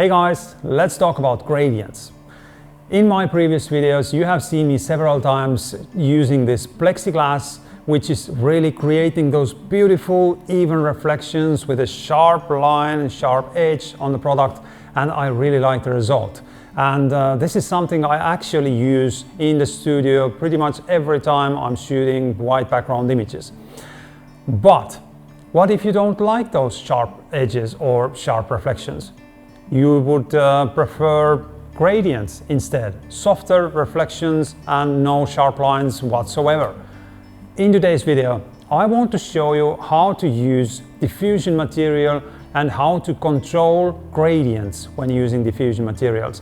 Hey guys, let's talk about gradients. In my previous videos you have seen me several times using this plexiglass, which is really creating those beautiful even reflections with a sharp line and sharp edge on the product, and I really like the result. And this is something I actually use in the studio pretty much every time I'm shooting white background images. But what if you don't like those sharp edges or sharp reflections? You would prefer gradients instead, softer reflections and no sharp lines whatsoever. In today's video, I want to show you how to use diffusion material and how to control gradients when using diffusion materials.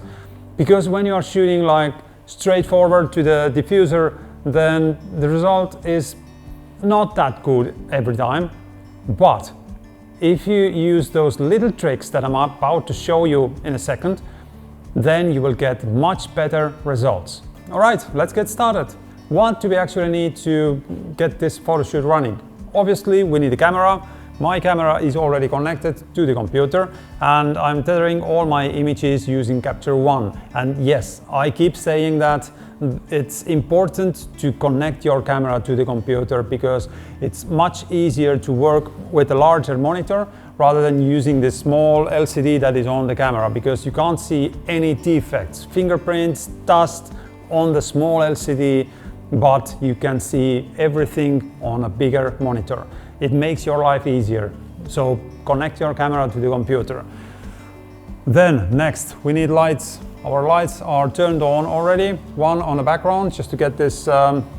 Because when you are shooting like straightforward to the diffuser, then the result is not that good every time. But if you use those little tricks that I'm about to show you in a second, then you will get much better results. All right, let's get started. What do we actually need to get this photo shoot running? Obviously, we need a camera. My camera is already connected to the computer and I'm tethering all my images using Capture One. And yes, I keep saying that it's important to connect your camera to the computer because it's much easier to work with a larger monitor rather than using this small LCD that is on the camera, because you can't see any defects, fingerprints, dust on the small LCD, but you can see everything on a bigger monitor. It makes your life easier. So connect your camera to the computer. Then next, we need lights. Our lights are turned on already. One on the background, just to get this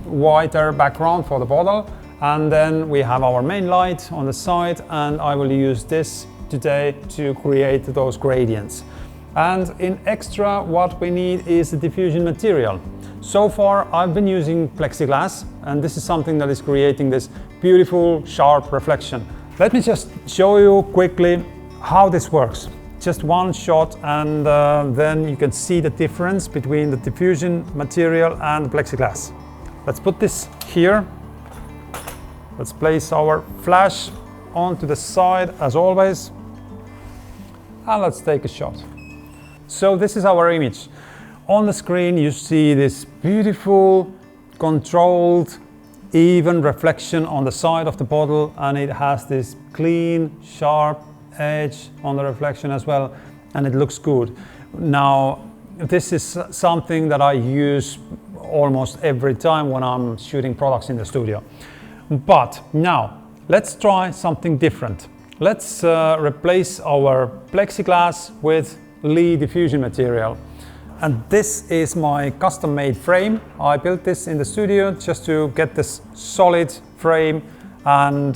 whiter background for the bottle. And then we have our main light on the side, and I will use this today to create those gradients. And in extra, what we need is the diffusion material. So far, I've been using Plexiglass, and this is something that is creating this beautiful, sharp reflection. Let me just show you quickly how this works. Just one shot, and then you can see the difference between the diffusion material and the Plexiglass. Let's put this here. Let's place our flash onto the side as always. And let's take a shot. So this is our image. On the screen you see this beautiful, controlled, even reflection on the side of the bottle, and it has this clean, sharp edge on the reflection as well, and it looks good. Now, this is something that I use almost every time when I'm shooting products in the studio. But now, let's try something different. Let's replace our Plexiglass with Lee diffusion material. And this is my custom-made frame. I built this in the studio just to get this solid frame, and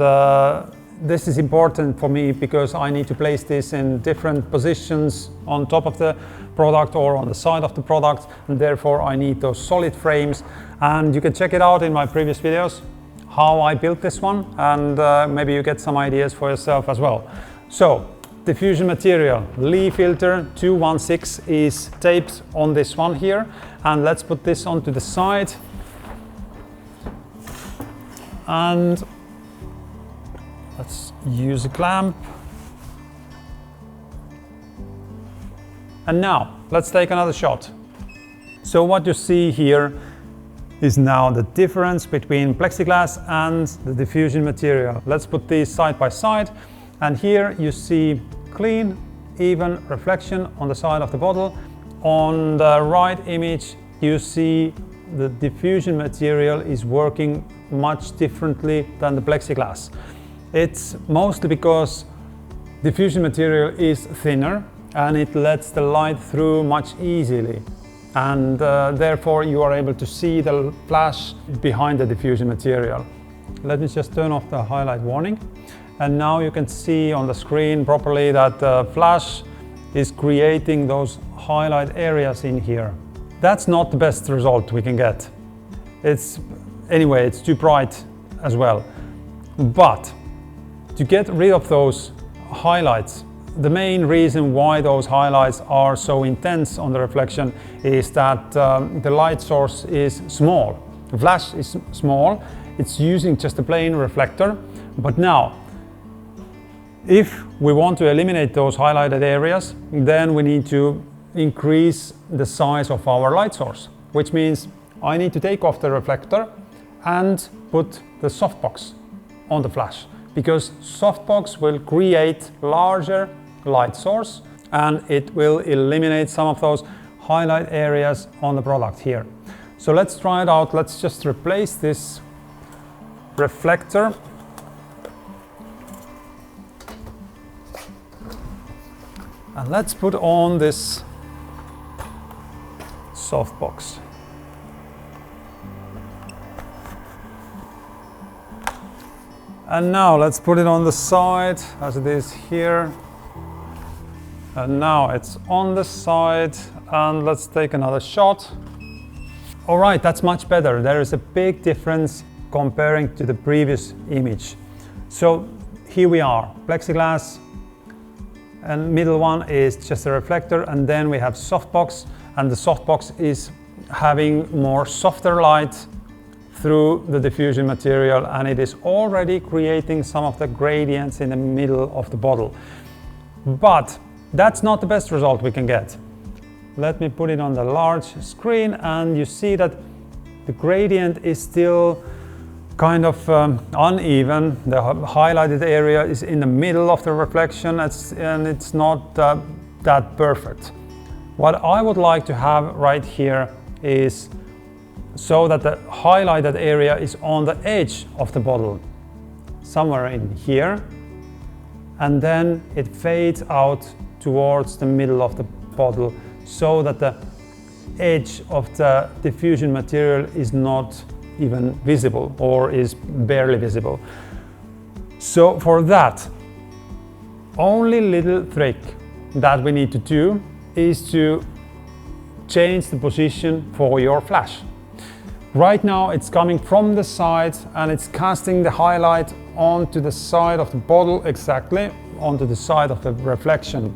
this is important for me because I need to place this in different positions on top of the product or on the side of the product, and therefore I need those solid frames. And you can check it out in my previous videos, how I built this one, and maybe you get some ideas for yourself as well. So, diffusion material, Lee filter 216 is taped on this one here, and let's put this onto the side. And let's use a clamp. And now, let's take another shot. So what you see here is now the difference between Plexiglass and the diffusion material. Let's put these side by side, and here you see clean, even reflection on the side of the bottle. On the right image, you see the diffusion material is working much differently than the Plexiglass. It's mostly because diffusion material is thinner and it lets the light through much easily. And therefore you are able to see the flash behind the diffusion material. Let me just turn off the highlight warning. And now you can see on the screen properly that the flash is creating those highlight areas in here. That's not the best result we can get. Anyway, it's too bright as well. But to get rid of those highlights, the main reason why those highlights are so intense on the reflection is that the light source is small. The flash is small, it's using just a plain reflector. But now, If we want to eliminate those highlighted areas, then we need to increase the size of our light source, which means I need to take off the reflector and put the softbox on the flash, because softbox will create larger light source and it will eliminate some of those highlight areas on the product here. So let's try it out. Let's just replace this reflector. And let's put on this softbox. And now let's put it on the side as it is here. And now it's on the side, and let's take another shot. All right, that's much better. There is a big difference comparing to the previous image. So here we are, plexiglass, and middle one is just a reflector, and then we have softbox, and the softbox is having more softer light through the diffusion material, and it is already creating some of the gradients in the middle of the bottle. But that's not the best result we can get. Let me put it on the large screen, and you see that the gradient is still kind of uneven. The highlighted area is in the middle of the reflection, and it's not that perfect. What I would like to have right here is so that the highlighted area is on the edge of the bottle, somewhere in here, and then it fades out towards the middle of the bottle, so that the edge of the diffusion material is not even visible or is barely visible. So for that, only little trick that we need to do is to change the position for your flash. Right now it's coming from the side and it's casting the highlight onto the side of the bottle, exactly onto the side of the reflection.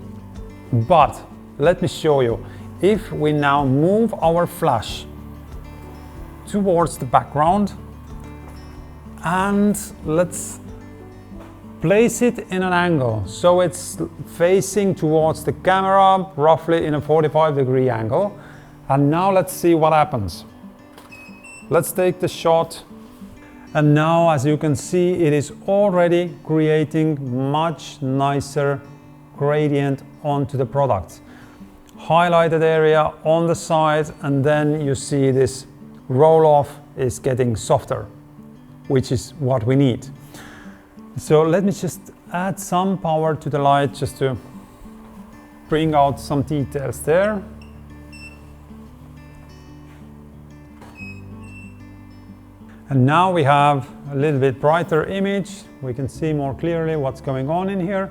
But let me show you, if we now move our flash towards the background and let's place it in an angle so it's facing towards the camera, roughly in a 45-degree angle, and now let's see what happens. Let's take the shot, and now as you can see it is already creating much nicer gradient onto the product. Highlighted area on the side, and then you see this roll off is getting softer, which is what we need. So let me just add some power to the light just to bring out some details there. And now we have a little bit brighter image. We can see more clearly what's going on in here.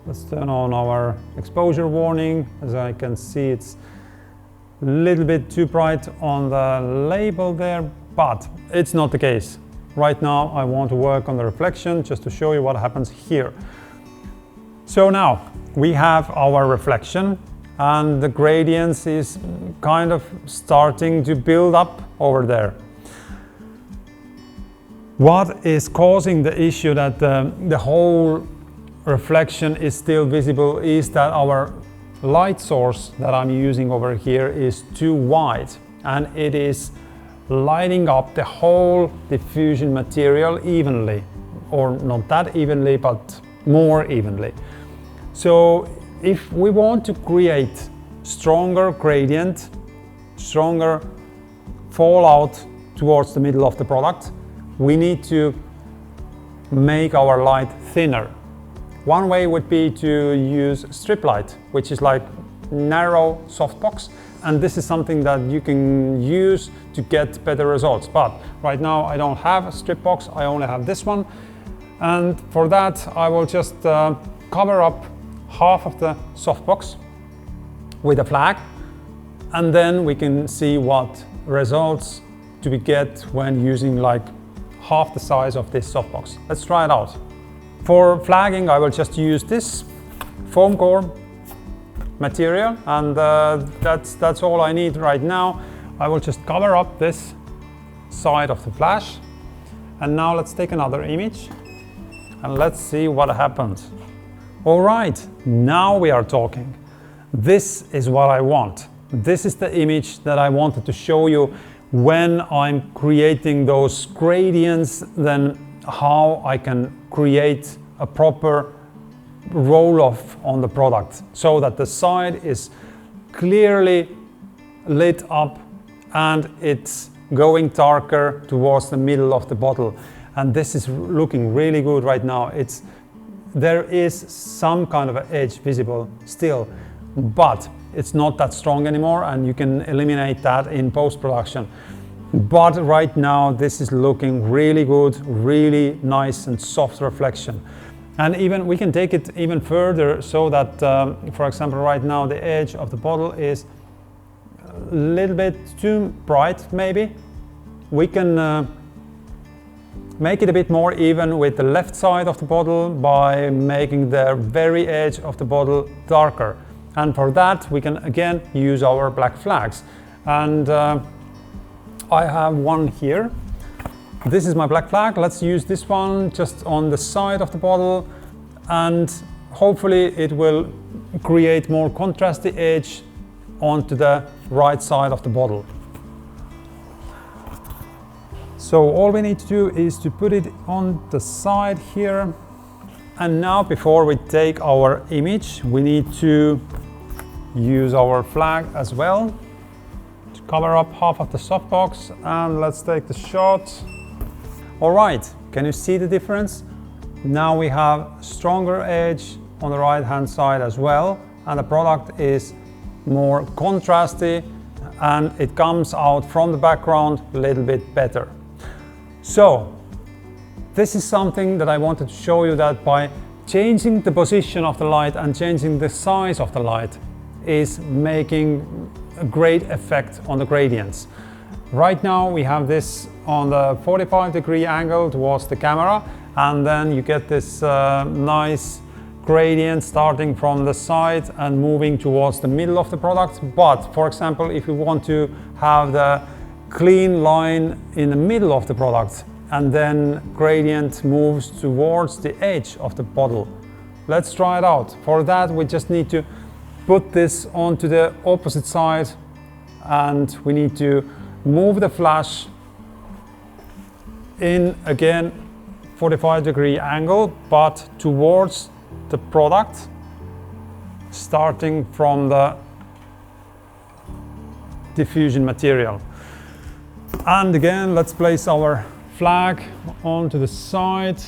Let's turn on our exposure warning. As I can see, it's a little bit too bright on the label there, but it's not the case. Right now I want to work on the reflection just to show you what happens here. So now we have our reflection and the gradients is kind of starting to build up over there. What is causing the issue that the whole reflection is still visible is that our light source that I'm using over here is too wide, and it is lighting up the whole diffusion material evenly, or not that evenly, but more evenly. So if we want to create stronger gradient, stronger fallout towards the middle of the product, we need to make our light thinner. One way would be to use strip light, which is like narrow softbox, and this is something that you can use to get better results. But right now I don't have a strip box, I only have this one, and for that I will just cover up half of the softbox with a flag, and then we can see what results do we get when using like half the size of this softbox. Let's try it out. For flagging, I will just use this foam core material, and that's all I need right now. I will just cover up this side of the flash, and now let's take another image and let's see what happens. All right, now we are talking. This is what I want. This is the image that I wanted to show you when I'm creating those gradients, then how I can create a proper roll-off on the product so that the side is clearly lit up and it's going darker towards the middle of the bottle. And this is looking really good right now. There is some kind of an edge visible still, but it's not that strong anymore, and you can eliminate that in post-production. But right now this is looking really good, really nice and soft reflection. And even we can take it even further so that, for example, right now the edge of the bottle is a little bit too bright maybe. We can make it a bit more even with the left side of the bottle by making the very edge of the bottle darker. And for that we can again use our black flags. And I have one here. This is my black flag. Let's use this one just on the side of the bottle, and hopefully it will create more contrasty edge onto the right side of the bottle. So all we need to do is to put it on the side here. And now before we take our image, we need to use our flag as well to cover up half of the softbox, and let's take the shot. All right, can you see the difference? Now we have stronger edge on the right hand side as well, and the product is more contrasty and it comes out from the background a little bit better. So this is something that I wanted to show you, that by changing the position of the light and changing the size of the light is making a great effect on the gradients. Right now we have this on the 45-degree angle towards the camera, and then you get this nice gradient starting from the side and moving towards the middle of the product. But for example, if you want to have the clean line in the middle of the product and then gradient moves towards the edge of the bottle, let's try it out. For that we just need to put this onto the opposite side, and we need to move the flash in again 45-degree angle, but towards the product, starting from the diffusion material. And again, let's place our flag onto the side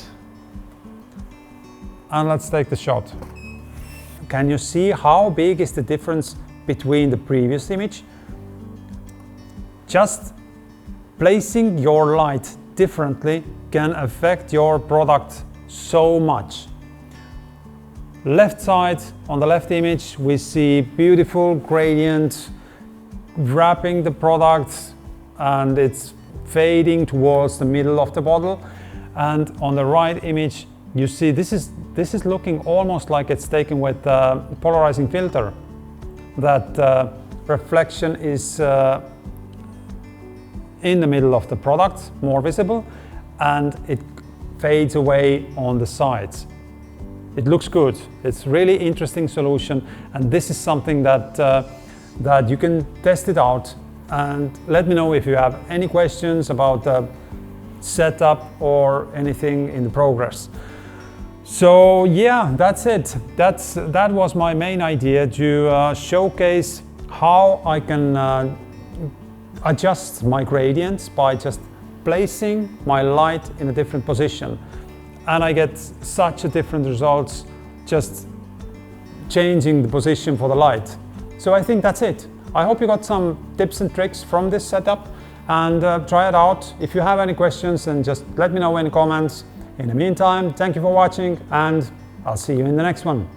and let's take the shot. Can you see how big is the difference between the previous image? Just placing your light differently can affect your product so much. Left side, on the left image, we see beautiful gradient wrapping the product and it's fading towards the middle of the bottle. And on the right image, you see this is looking almost like it's taken with a polarizing filter. That reflection is in the middle of the product, more visible, and it fades away on the sides. It looks good. It's really interesting solution, and this is something that that you can test it out. And let me know if you have any questions about the setup or anything in the progress. So yeah, that's it. That was my main idea, to showcase how I can adjust my gradients by just placing my light in a different position, and I get such a different results just changing the position for the light. So I think that's it. I hope you got some tips and tricks from this setup, and try it out. If you have any questions, then just let me know in the comments. In the meantime, thank you for watching, and I'll see you in the next one.